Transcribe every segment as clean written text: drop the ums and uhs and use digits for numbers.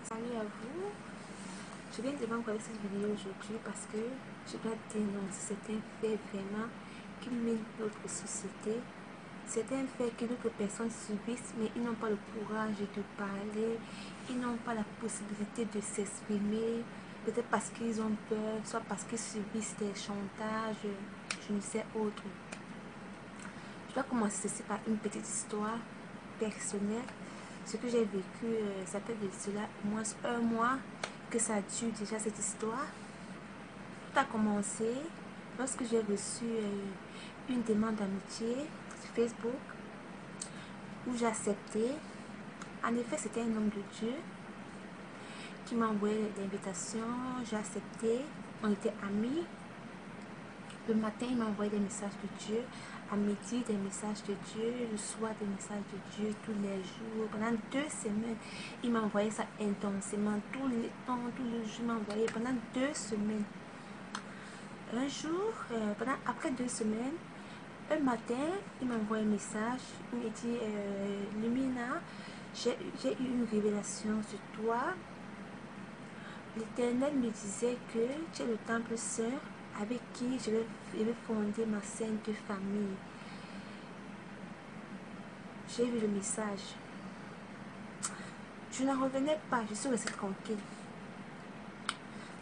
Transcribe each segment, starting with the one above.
Salut à vous. Je viens de m'envoyer cette vidéo aujourd'hui parce que je dois dénoncer certains faits vraiment qui minent notre société. Certains faits que d'autres personnes subissent, mais ils n'ont pas le courage de parler, ils n'ont pas la possibilité de s'exprimer, peut-être parce qu'ils ont peur, soit parce qu'ils subissent des chantages, je ne sais autre. Je dois commencer ceci par une petite histoire personnelle. Ce que j'ai vécu, ça fait de cela au moins un mois que ça dure déjà cette histoire. Tout a commencé lorsque j'ai reçu une demande d'amitié sur Facebook où j'ai accepté. En effet, c'était un homme de Dieu qui m'a envoyé l'invitation. J'ai accepté. On était amis. Le matin, il m'a envoyé des messages de Dieu. À midi, des messages de Dieu. Le soir, des messages de Dieu. Tous les jours. Pendant 2 semaines, il m'a envoyé ça intensément. Tous les temps, tous les jours, il m'a envoyé pendant 2 semaines. Un jour, après 2 semaines, un matin, il m'a envoyé un message. Il m'a dit, Lumina, j'ai eu une révélation sur toi. L'Éternel me disait que tu es le temple saint avec qui je vais fonder ma sainte famille. J'ai vu le message. Je n'en revenais pas, je suis restée tranquille.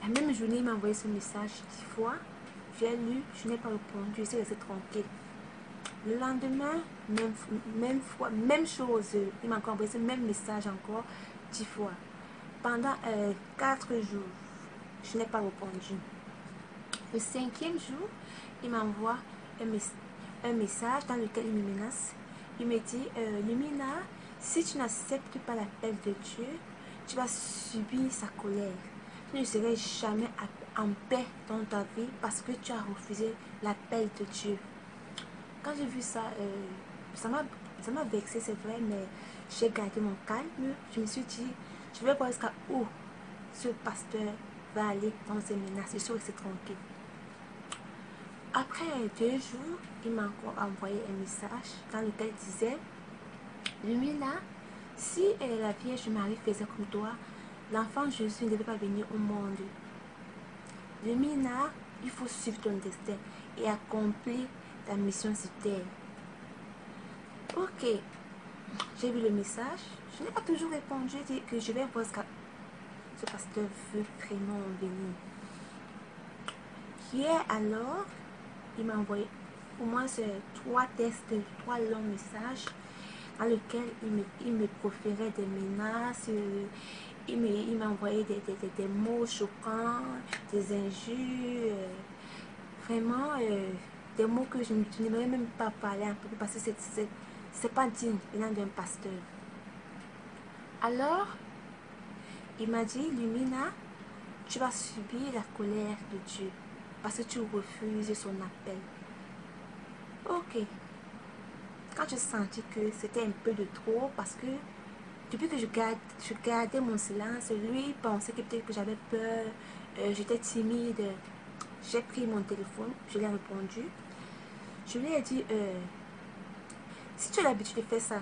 La même journée, il m'a envoyé ce message 10 fois. J'ai lu, je n'ai pas répondu, je suis restée tranquille. Le lendemain, même chose. Il m'a encore envoyé ce même message encore 10 fois. Pendant 4 jours, je n'ai pas répondu. Le 5e jour, il m'envoie un message dans lequel il me menace. Il me dit, Lumina, si tu n'acceptes pas l'appel de Dieu, tu vas subir sa colère. Tu ne seras jamais en paix dans ta vie parce que tu as refusé l'appel de Dieu. Quand j'ai vu ça, ça m'a vexé, c'est vrai, mais j'ai gardé mon calme. Je me suis dit, je vais voir jusqu'à où ce pasteur va aller dans ses menaces. Je suis restée tranquille. Après 2 jours, il m'a encore envoyé un message dans lequel il disait, Lumina, si la Vierge Marie faisait comme toi, l'enfant Jésus ne devait pas venir au monde. Lumina, il faut suivre ton destin et accomplir ta mission sur terre. Ok, j'ai vu le message. Je n'ai pas toujours répondu. J'ai dit que je vais voir ce que ce pasteur veut vraiment venir. Hier alors, il m'a envoyé au moins 3 textes, 3 longs messages dans lesquels il me proférait des menaces. Il m'a envoyé des mots choquants, des injures, vraiment des mots que je n'aimerais même pas parler un peu parce que c'est pas digne venant d'un pasteur. Alors, il m'a dit, Lumina, tu vas subir la colère de Dieu parce que tu refuses son appel. Ok. Quand j'ai senti que c'était un peu de trop parce que depuis que je gardais mon silence, lui pensait que peut-être que j'avais peur, j'étais timide. J'ai pris mon téléphone, je lui ai répondu. Je lui ai dit, si tu as l'habitude de faire ça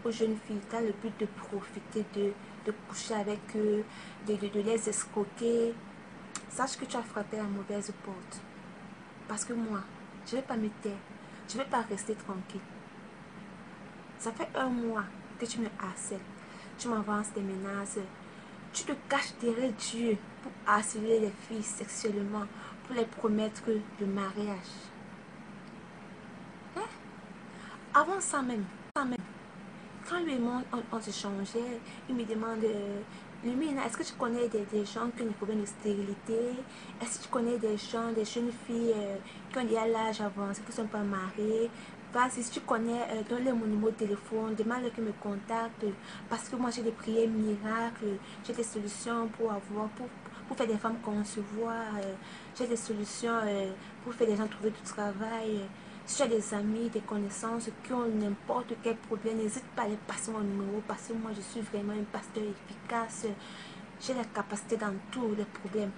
aux jeunes filles, tu as le but de profiter, de coucher avec eux, de les escroquer, sache que tu as frappé la mauvaise porte. Parce que moi, je ne vais pas me taire, je ne vais pas rester tranquille. Ça fait un mois que tu me harcèles, tu m'avances des menaces, tu te caches derrière Dieu pour harceler les filles sexuellement, pour les promettre le mariage. Hein? Avant ça même, quand lui et moi on se changeait, il me demande, Lumina, est-ce que tu connais des gens qui ont des problèmes de stérilité? Est-ce que tu connais des gens, des jeunes filles qui ont déjà l'âge avancé, qui ne sont pas mariées? Vas-y, si tu connais, donne-leur mon numéro de téléphone, demande-leur qu'ils me contactent. Parce que moi j'ai des prières miracles, j'ai des solutions pour faire des femmes concevoir, j'ai des solutions pour faire des gens trouver du travail. Si tu as des amis, des connaissances qui ont n'importe quel problème, n'hésite pas à les passer mon numéro parce que moi je suis vraiment un pasteur efficace. J'ai la capacité dans tous les problèmes.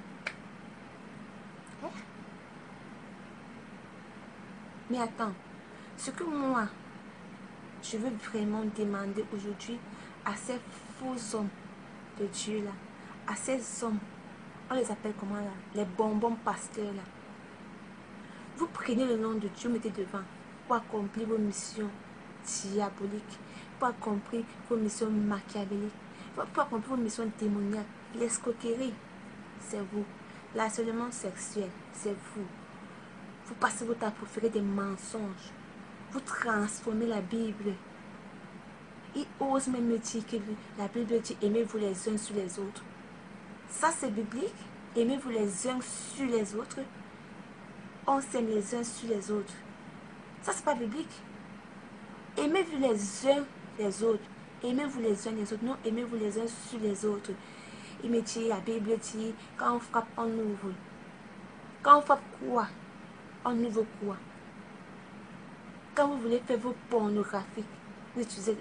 Mais attends, ce que moi je veux vraiment demander aujourd'hui à ces faux hommes, de Dieu là, à ces hommes, on les appelle comment là? Les bonbons pasteurs là. Vous prenez le nom de Dieu, mettez devant pour accomplir vos missions diaboliques, pour accomplir vos missions machiavéliques, pour accomplir vos missions démoniaques. L'escroquerie, c'est vous. L'harcèlement sexuel, c'est vous. Vous passez votre temps à proférer des mensonges. Vous transformez la Bible. Il ose même me dire que la Bible dit aimez-vous les uns sur les autres. Ça c'est biblique. Aimez-vous les uns sur les autres. On s'aime les uns sur les autres. Ça c'est pas biblique. Aimez-vous les uns les autres. Aimez-vous les uns les autres. Non, aimez-vous les uns sur les autres. Il me dit, la Bible dit, quand on frappe, on ouvre. Quand on frappe quoi? On ouvre quoi? Quand vous voulez faire vos pornographies, vous utilisez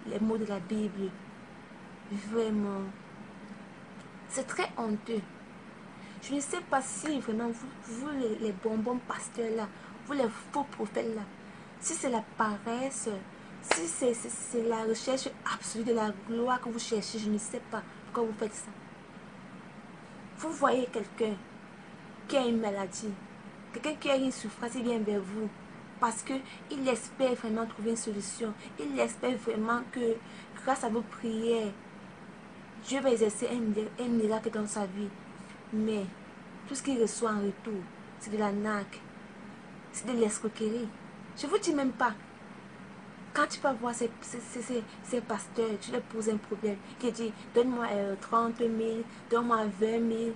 les mots de la Bible. Vraiment. C'est très honteux. Je ne sais pas si vraiment vous les bonbons pasteurs là, vous les faux prophètes là, si c'est la paresse, si c'est la recherche absolue de la gloire que vous cherchez, je ne sais pas pourquoi vous faites ça. Vous voyez quelqu'un qui a une maladie, quelqu'un qui a une souffrance, il vient vers vous parce qu'il espère vraiment trouver une solution. Il espère vraiment que grâce à vos prières, Dieu va exercer un miracle dans sa vie. Mais tout ce qu'il reçoit en retour, c'est de la naque, c'est de l'escroquerie. Je ne vous dis même pas. Quand tu vas voir ces pasteurs, tu leur poses un problème. Qui dit, donne-moi 30 000, donne-moi 20 000.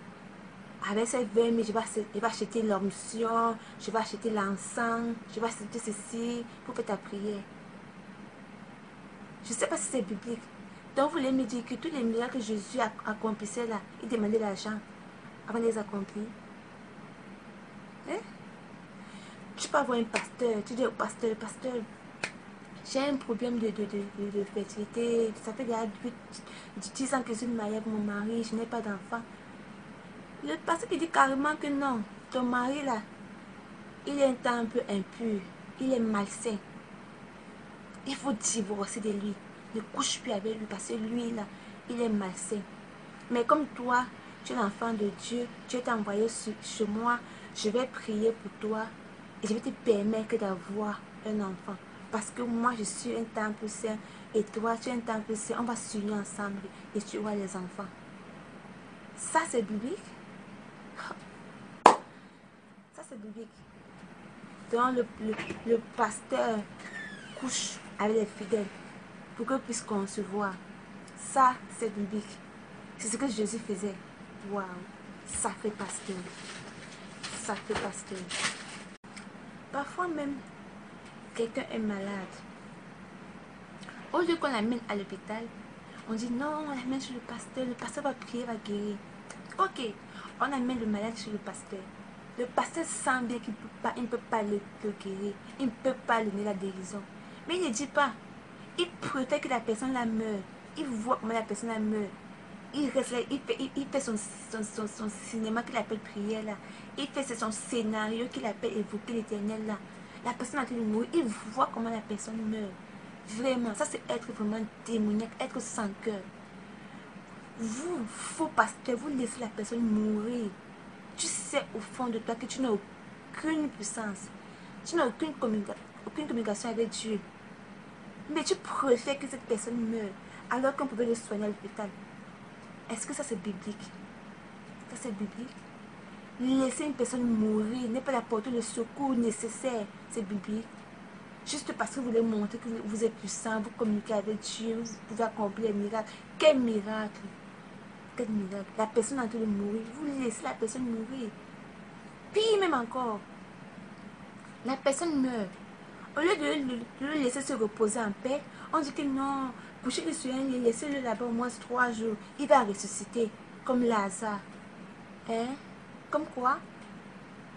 Avec ces 20 000, je vais acheter l'onction, je vais acheter l'encens, je vais acheter ceci pour faire ta prière. Je ne sais pas si c'est biblique. Donc vous voulez me dire que tous les miracles que Jésus accomplissait là, il demandait l'argent avant de les accomplir. Hein? Tu peux avoir un pasteur, tu dis au pasteur, j'ai un problème de fertilité, ça fait déjà 10 ans que je suis mariée avec mon mari, je n'ai pas d'enfant. Le pasteur qui dit carrément que non, ton mari là, il est un temps un peu impur, il est malsain. Il faut divorcer de lui, ne couche plus avec lui parce que lui là, il est malsain. Mais comme toi, tu es l'enfant de Dieu, Dieu t'a envoyé chez moi, je vais prier pour toi et je vais te permettre d'avoir un enfant. Parce que moi, je suis un temple saint et toi, tu es un temple saint. On va s'unir ensemble et tu auras les enfants. Ça, c'est biblique. Ça, c'est biblique. Donc, le pasteur couche avec les fidèles pour qu'ils puissent concevoir. Ça, c'est biblique. C'est ce que Jésus faisait. Waouh! Sacré pasteur. Sacré pasteur. Parfois même, quelqu'un est malade. Au lieu qu'on l'amène à l'hôpital, on dit non, on l'amène chez le pasteur va prier, va guérir. Ok, on amène le malade chez le pasteur. Le pasteur sent bien qu'il ne peut pas le guérir, il ne peut pas lui donner la guérison. Mais il ne dit pas, il préfère que la personne la meure, il voit comment la personne la meurt. Il reste là, il fait son cinéma qu'il appelle prière là. Il fait son scénario qu'il appelle évoquer l'éternel là. La personne a été mourir, il voit comment la personne meurt. Vraiment, ça c'est être vraiment démoniaque, être sans cœur. Vous, faux pasteur, vous laissez la personne mourir. Tu sais au fond de toi que tu n'as aucune puissance. Tu n'as aucune communication avec Dieu. Mais tu préfères que cette personne meure alors qu'on pouvait le soigner à l'hôpital. Est-ce que ça c'est biblique? Ça c'est biblique? Laisser une personne mourir, n'est pas apporter le secours nécessaire, c'est biblique. Juste parce que vous voulez montrer que vous êtes puissant, vous communiquez avec Dieu, vous pouvez accomplir les miracles. Quel miracle! Quel miracle! La personne est en train de mourir, vous laissez la personne mourir. Puis même encore, la personne meurt. Au lieu de le laisser se reposer en paix, on dit que non, couchez-le sur un lit, laissez-le là-bas au moins 3 jours. Il va ressusciter comme Lazare. Hein? Comme quoi?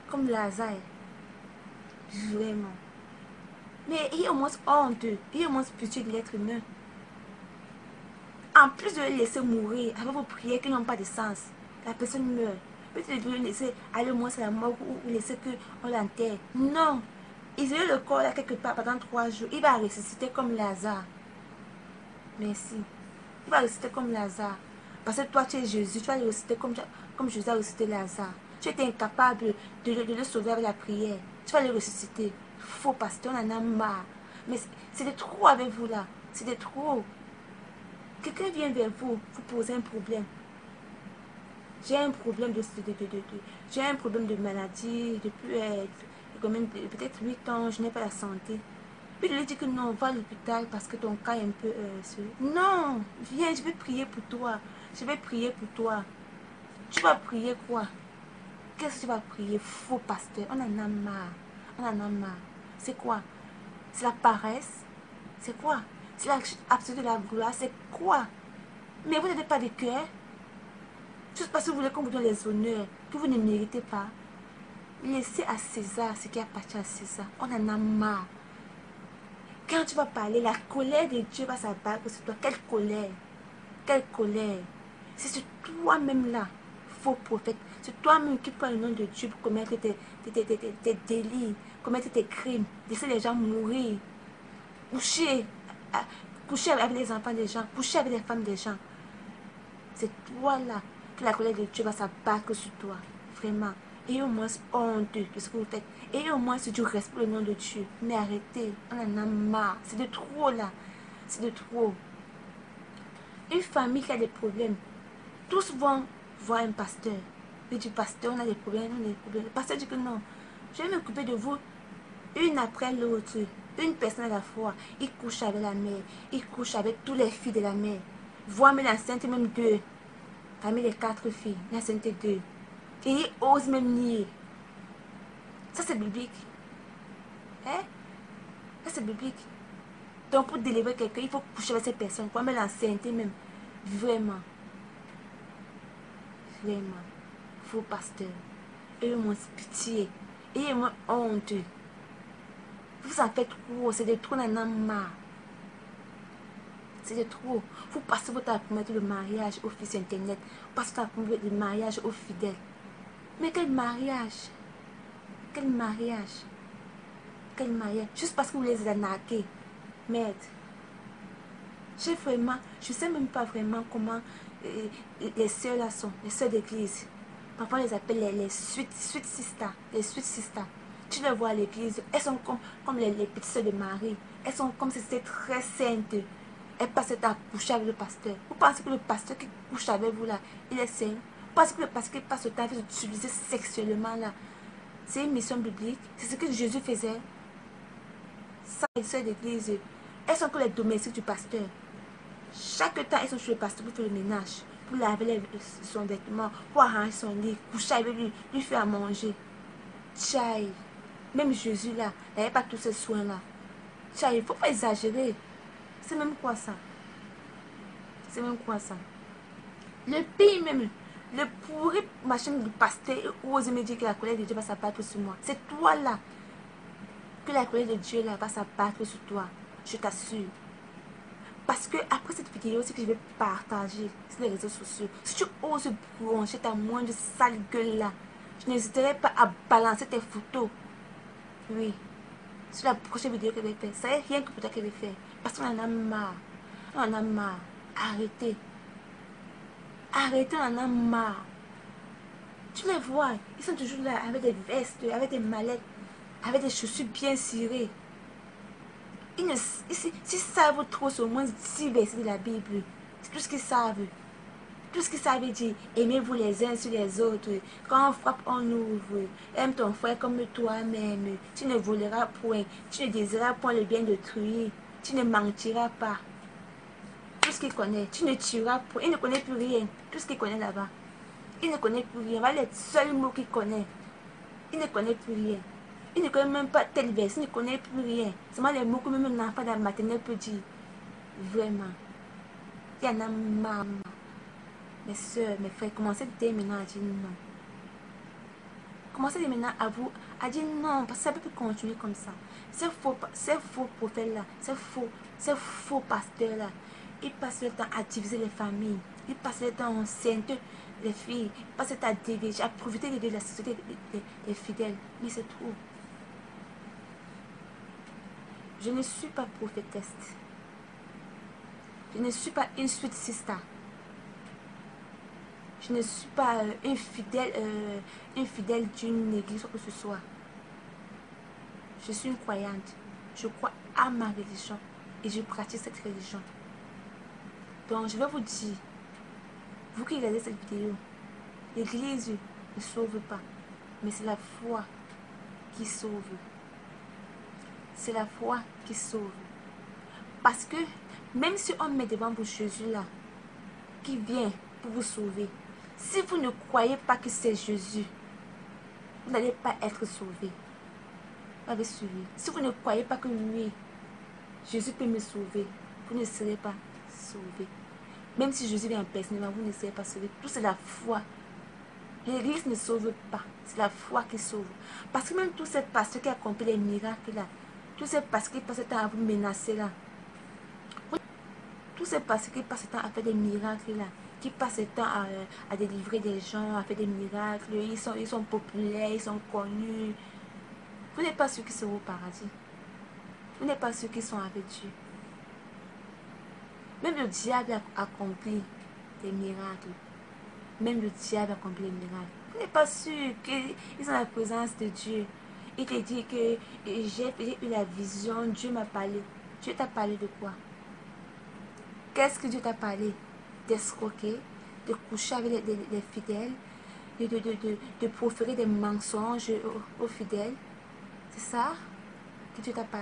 Comme Lazare. Vraiment. Mais il est au moins honte, il est au moins pitié de l'être humain. En plus de le laisser mourir avec vos prières qui n'ont pas de sens, la personne meurt. Peut-être de le laisser aller au moins à la mort ou laisser qu'on l'enterre. Non. Isoler le corps là quelque part pendant 3 jours. Il va ressusciter comme Lazare. Merci. Il va ressusciter comme Lazare. Parce que toi, tu es Jésus, tu vas le ressusciter comme Jésus a ressuscité Lazare. Tu étais incapable de le sauver avec la prière. Tu vas le ressusciter. Faux pasteur, on en a marre. Mais c'est de trop avec vous là. C'est de trop. Quelqu'un vient vers vous, vous posez un problème. J'ai un problème j'ai un problème de maladie depuis peut-être 8 ans, je n'ai pas la santé. Puis il lui dit que non, va à l'hôpital parce que ton cas est un peu... Non, viens, je vais prier pour toi. Je vais prier pour toi. Tu vas prier quoi? Qu'est-ce que tu vas prier? Faux pasteur, on en a marre. On en a marre. C'est quoi? C'est la paresse? C'est quoi? C'est l'absence de la gloire? C'est quoi? Mais vous n'avez pas de cœur? Juste parce que vous voulez qu'on vous donne les honneurs que vous ne méritez pas. Laissez à César ce qui appartient à César. On en a marre. Quand tu vas parler, la colère de Dieu va s'abattre sur toi. Quelle colère? Quelle colère? C'est sur toi-même là, faux prophète. C'est toi-même qui prends le nom de Dieu pour commettre tes délits, commettre tes crimes, laisser les gens mourir, coucher, coucher avec les enfants des gens, coucher avec les femmes des gens. C'est toi là que la colère de Dieu va s'abattre sur toi. Vraiment. Et au moins honte de ce que vous faites. Et au moins du respect le nom de Dieu. Mais arrêtez. On en a marre. C'est de trop là. C'est de trop. Une famille qui a des problèmes. Tous vont voir un pasteur. Et du pasteur, on a des problèmes, on a des problèmes. Le pasteur dit que non. Je vais m'occuper de vous une après l'autre. Une personne à la fois. Il couche avec la mère. Il couche avec tous les filles de la mère. Voire même l'enceinte, même deux. Parmi les 4 filles, l'enceinte 2. Et il ose même nier. Ça, c'est biblique. Hein? Ça, c'est biblique. Donc, pour délivrer quelqu'un, il faut coucher avec cette personne. Pour même l'enceinte même. Vraiment. Vraiment. Faux pasteur. Et mon pitié. Et mon honte. Vous en faites trop. C'est de trop, n'en a marre. C'est de trop. Vous passez votre temps à promettre le mariage aux fils internet. Vous passez votre temps à promettre le mariage aux fidèles. Mais quel mariage? Quel mariage? Quel mariage? Juste parce que vous les arnaquez. Merde. Je ne sais même pas vraiment comment les sœurs là sont, les sœurs d'église. Parfois on les appelle les suites sisters. Les suites sisters. Tu les vois à l'église, elles sont comme les petites sœurs de Marie. Elles sont comme si c'était très saintes. Elles passent à coucher avec le pasteur. Vous pensez que le pasteur qui couche avec vous là, il est saint? Vous pensez que le pasteur qui passe le temps à s'utiliser sexuellement là, c'est une mission biblique? C'est ce que Jésus faisait. Ça, les sœurs d'église, elles sont comme les domestiques du pasteur. Chaque temps, elles sont chez le pasteur pour faire le ménage, pour laver son vêtement, pour arranger son lit, coucher avec lui, lui faire à manger. Tchaï. Même Jésus là, il n'avait pas tous ces soins là. Tchaï, il ne faut pas exagérer. C'est même quoi ça? C'est même quoi ça? Le pire même, le pourri machin du pasteur ose me dire que la colère de Dieu va s'abattre sur moi. C'est toi là que la colère de Dieu là va s'abattre sur toi. Je t'assure. Parce que après cette vidéo, c'est que je vais partager sur les réseaux sociaux. Si tu oses brancher ta moindre sale gueule là, je n'hésiterai pas à balancer tes photos. Oui. Sur la prochaine vidéo que je vais faire. Ça n'est rien que pour toi que je vais faire. Parce qu'on en a marre. On en a marre. Arrêtez. Arrêtez, on en a marre. Tu les vois, ils sont toujours là avec des vestes, avec des mallettes, avec des chaussures bien cirées. S'ils savent trop, c'est au moins 10 versets de la Bible. C'est tout ce qu'ils savent. Tout ce qu'ils savent dire. Aimez-vous les uns sur les autres. Quand on frappe, on ouvre. Aime ton frère comme toi-même. Tu ne voleras point. Tu ne désireras point le bien d'autrui. Tu ne mentiras pas. Tout ce qu'il connaît. Tu ne tueras point. Il ne connaît plus rien. Tout ce qu'il connaît là-bas. Il ne connaît plus rien. Voilà les seuls mots qu'il connaît. Il ne connaît plus rien. Il ne connaît même pas tel verset, il ne connaît plus rien. C'est moi les mots que même un enfant dans la maternelle peut dire. Vraiment. Il y en a marre. Mes soeurs, mes frères, commencez dès maintenant à dire non. Commencez dès maintenant à dire non, parce que ça ne peut plus continuer comme ça. Ces faux prophètes-là, ces faux pasteurs-là, ils passent le temps à diviser les familles. Ils passent le temps à enceinte les filles. Ils passent le temps à déviger, à profiter de la société des fidèles. Mais c'est trop. Je ne suis pas prophétesse. Je ne suis pas une suite sister. Je ne suis pas infidèle d'une église ou que ce soit. Je suis une croyante. Je crois à ma religion et je pratique cette religion. Donc, je vais vous dire, vous qui regardez cette vidéo, l'église ne sauve pas, mais c'est la foi qui sauve. C'est la foi qui sauve. Parce que même si on met devant vous Jésus là, qui vient pour vous sauver, si vous ne croyez pas que c'est Jésus, vous n'allez pas être sauvé. Vous avez suivi. Si vous ne croyez pas que oui, Jésus peut me sauver, vous ne serez pas sauvé. Même si Jésus vient personnellement, vous ne serez pas sauvé. Tout c'est la foi. L'église ne sauve pas. C'est la foi qui sauve. Parce que même tous ces pasteurs qui accomplissent les miracles là, tous ces pasteurs qui passent le temps à vous menacer là, tous ces pasteurs qui passent le temps à faire des miracles là, qui passent le temps à délivrer des gens, à faire des miracles, ils sont populaires, ils sont connus. Vous n'êtes pas ceux qui seront au paradis. Vous n'êtes pas ceux qui sont avec Dieu. Même le diable a accompli des miracles. Même le diable a accompli des miracles. Vous n'êtes pas sûr qu'ils sont en la présence de Dieu. Il te dit que j'ai eu la vision, Dieu m'a parlé. Dieu t'a parlé de quoi? Qu'est-ce que Dieu t'a parlé? D'escroquer, de coucher avec les fidèles, de proférer des mensonges aux fidèles. C'est ça que Dieu t'a parlé.